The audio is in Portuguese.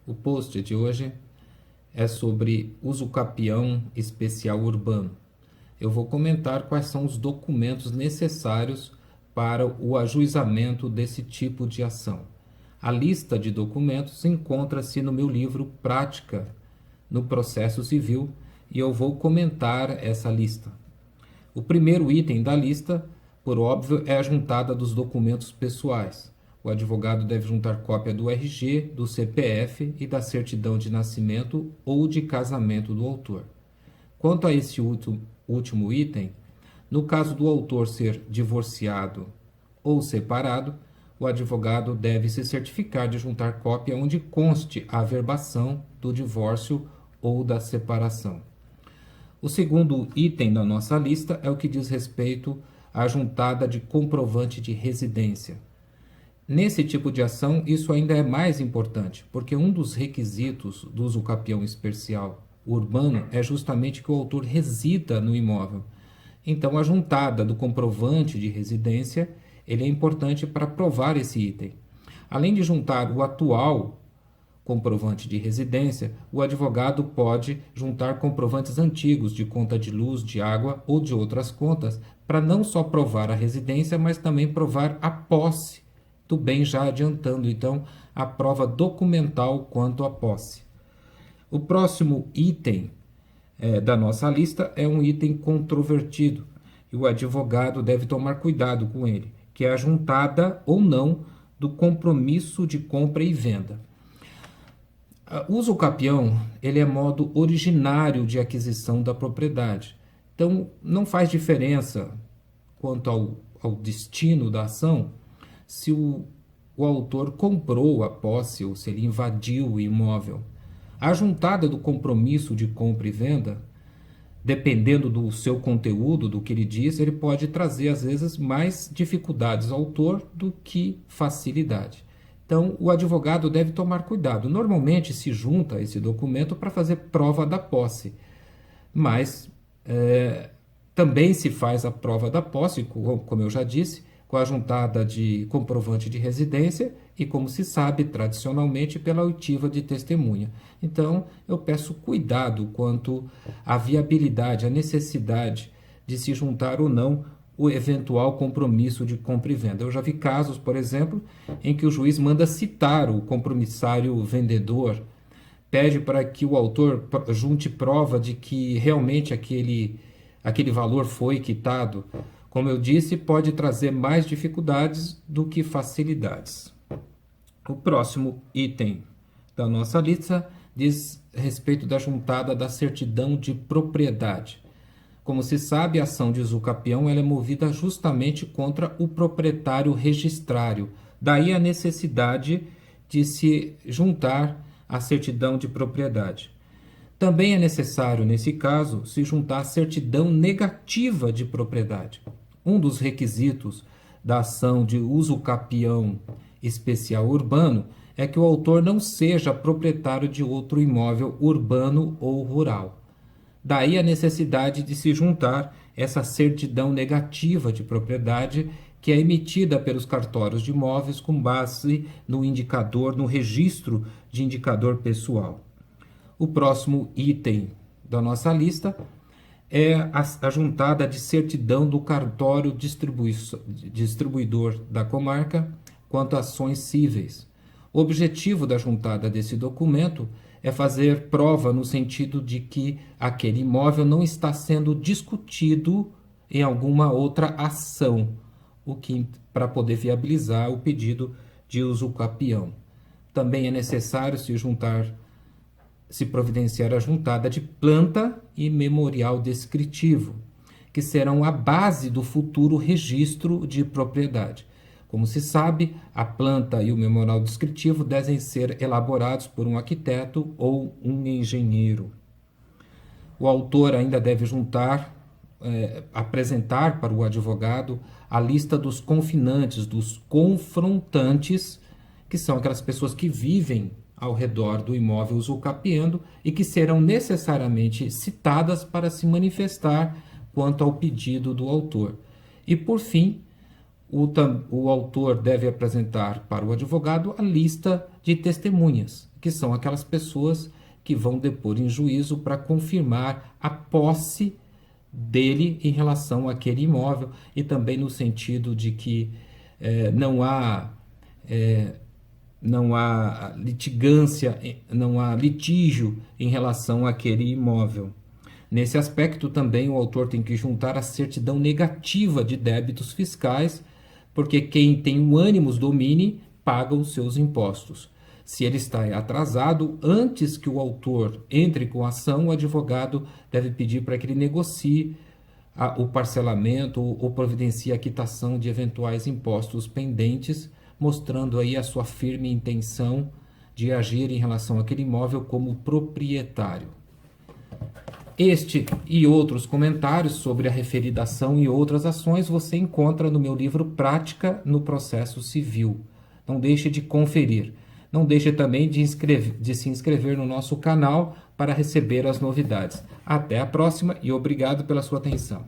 O post de hoje é sobre usucapião especial urbano. Eu vou comentar quais são os documentos necessários para o ajuizamento desse tipo de ação. A lista de documentos encontra-se no meu livro Prática no Processo Civil e eu vou comentar essa lista. O primeiro item da lista, por óbvio, é a juntada dos documentos pessoais. O advogado deve juntar cópia do RG, do CPF e da certidão de nascimento ou de casamento do autor. Quanto a esse último item, no caso do autor ser divorciado ou separado, o advogado deve se certificar de juntar cópia onde conste a averbação do divórcio ou da separação. O segundo item da nossa lista é o que diz respeito à juntada de comprovante de residência. Nesse tipo de ação, isso ainda é mais importante, porque um dos requisitos do usucapião especial urbano é justamente que o autor resida no imóvel. Então, a juntada do comprovante de residência, ele é importante para provar esse item. Além de juntar o atual comprovante de residência, o advogado pode juntar comprovantes antigos de conta de luz, de água ou de outras contas, para não só provar a residência, mas também provar a posse do bem, já adiantando, então, a prova documental quanto à posse. O próximo item da nossa lista é um item controvertido, e o advogado deve tomar cuidado com ele, que é a juntada ou não do compromisso de compra e venda. O usucapião, ele é modo originário de aquisição da propriedade. Então, não faz diferença quanto ao destino da ação, se o autor comprou a posse ou se ele invadiu o imóvel. A juntada do compromisso de compra e venda, dependendo do seu conteúdo, do que ele diz, ele pode trazer, às vezes, mais dificuldades ao autor do que facilidade. Então, o advogado deve tomar cuidado. Normalmente se junta esse documento para fazer prova da posse, mas também se faz a prova da posse, como eu já disse, com a juntada de comprovante de residência e, como se sabe, tradicionalmente, pela oitiva de testemunha. Então, eu peço cuidado quanto à viabilidade, à necessidade de se juntar ou não o eventual compromisso de compra e venda. Eu já vi casos, por exemplo, em que o juiz manda citar o compromissário vendedor, pede para que o autor junte prova de que realmente aquele valor foi quitado. Como eu disse, pode trazer mais dificuldades do que facilidades. O próximo item da nossa lista diz respeito da juntada da certidão de propriedade. Como se sabe, a ação de usucapião ela é movida justamente contra o proprietário registrário. Daí a necessidade de se juntar a certidão de propriedade. Também é necessário, nesse caso, se juntar a certidão negativa de propriedade. Um dos requisitos da ação de usucapião especial urbano é que o autor não seja proprietário de outro imóvel urbano ou rural. Daí a necessidade de se juntar essa certidão negativa de propriedade que é emitida pelos cartórios de imóveis com base no indicador, no registro de indicador pessoal. O próximo item da nossa lista é a juntada de certidão do cartório distribuidor da comarca quanto a ações cíveis. O objetivo da juntada desse documento é fazer prova no sentido de que aquele imóvel não está sendo discutido em alguma outra ação, o que para poder viabilizar o pedido de usucapião. Também é necessário se providenciar a juntada de planta e memorial descritivo, que serão a base do futuro registro de propriedade. Como se sabe, a planta e o memorial descritivo devem ser elaborados por um arquiteto ou um engenheiro. O autor ainda deve apresentar para o advogado a lista dos confinantes, dos confrontantes, que são aquelas pessoas que vivem ao redor do imóvel usucapiando e que serão necessariamente citadas para se manifestar quanto ao pedido do autor. E, por fim, O autor deve apresentar para o advogado a lista de testemunhas, que são aquelas pessoas que vão depor em juízo para confirmar a posse dele em relação àquele imóvel, e também no sentido de que não há litigância, não há litígio em relação àquele imóvel. Nesse aspecto também o autor tem que juntar a certidão negativa de débitos fiscais, porque quem tem o animus domini paga os seus impostos. Se ele está atrasado, antes que o autor entre com a ação, o advogado deve pedir para que ele negocie o parcelamento ou providencie a quitação de eventuais impostos pendentes, mostrando aí a sua firme intenção de agir em relação àquele imóvel como proprietário. Este e outros comentários sobre a referida ação e outras ações você encontra no meu livro Prática no Processo Civil. Não deixe de conferir. Não deixe também de se inscrever no nosso canal para receber as novidades. Até a próxima e obrigado pela sua atenção.